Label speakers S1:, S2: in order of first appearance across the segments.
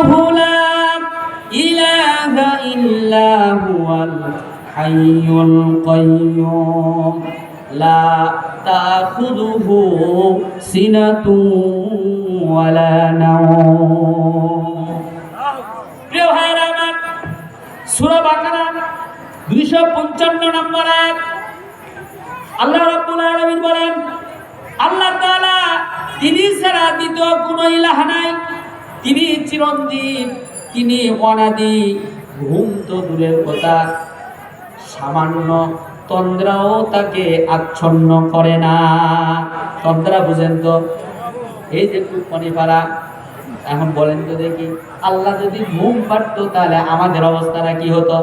S1: আল্লাহু লা ইলাহা ইল্লা হুয়াল হাইয়ুল কাইয়্যুম লা তাখুযুহু সিনাতুন ওয়ালা নাওম। প্রিয় ভাইরা আমার, সূরা বাকারা 255 নম্বর আয়াত, আল্লাহ রাব্বুল আলামিন বলেন, আল্লাহ তাআলা তিনি ছাড়া দ্বিতীয় কোনো ইলাহ নাই, তিনি চিরঞ্জীব, তিনি অনাদি। ঘুম তো দূরের কথা, সামান্য তন্দ্রাও তাকে আচ্ছন্ন করে না। তন্দ্রা বুঝেন তো, এই যে কুপনি পাড়া। এখন বলেন তো দেখি, আল্লাহ যদি ঘুম পারতো তাহলে আমাদের অবস্থাটা কি হতো?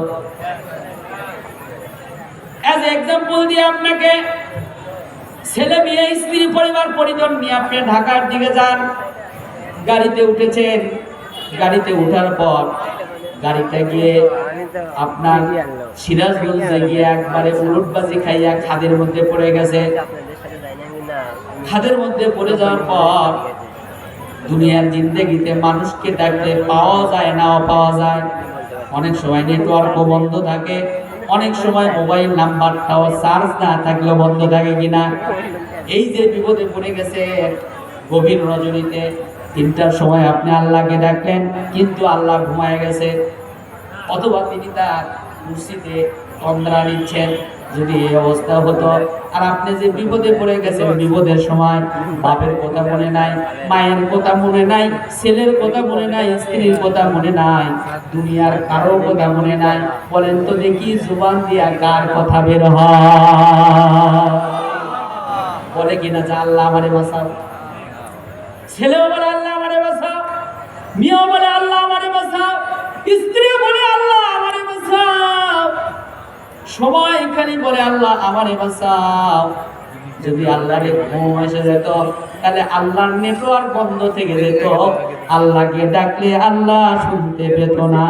S1: অ্যাজ এক্সাম্পল দিয়ে আপনাকে, ছেলে মেয়ে স্ত্রী পরিবার পরিজন নিয়ে আপনি ঢাকার দিকে যান, গাড়িতে উঠেছেন, গাড়িতে ওঠার পর গাড়িতে গিয়ে আপনার সিরাজগঞ্জে গিয়ে একবারে উলটবাজি খাইয়া খাদের মধ্যে পড়ে গেছে। খাদের মধ্যে পড়ে যাওয়ার পর দুনিয়ার জিন্দেগিতে মানুষকে ডাকলে পাওয়া যায়, নাও পাওয়া যায়। অনেক সময় নেটওয়ার্কও বন্ধ থাকে, অনেক সময় মোবাইল নাম্বারটাও চার্জ না থাকলেও বন্ধ থাকে কিনা। এই যে বিপদে পড়ে গেছে, গভীর রজনীতে 3টার সময় আপনি আল্লাহকে ডাকলেন, কিন্তু আল্লাহ ঘুমায় গেছে, অথবা তিনি তার কুরসিতে তন্দ্রা নিচ্ছেন। যদি এই অবস্থা হতো, আর আপনি যে বিপদে পড়ে গেছেন, বিপদের সময় বাপের কথা মনে নাই, মায়ের কথা মনে নাই, ছেলের কথা মনে নাই, স্ত্রীর কথা মনে নাই, দুনিয়ার কারো কথা মনে নাই, বলেন তো দেখি জুবান দিয়া কার কথা বের হয়? বলে কিনা যে আল্লাহ আমারে বাঁচাও। ছেলেও বলে আল্লাহ আমারে বাঁচাও, মেয়েও বলে আল্লাহ আমারে বাঁচাও, স্ত্রীও বলে আল্লাহ আমারে বাঁচাও, সবাই খালি বলে আল্লাহ আমারে বাঁচাও। যদি আল্লাহর ঘুম এসে যেত, তাহলে আল্লাহর নেটওয়ার্ক বন্ধ থেকে যেত, আল্লাহকে ডাকলে আল্লাহ শুনতে পেত না।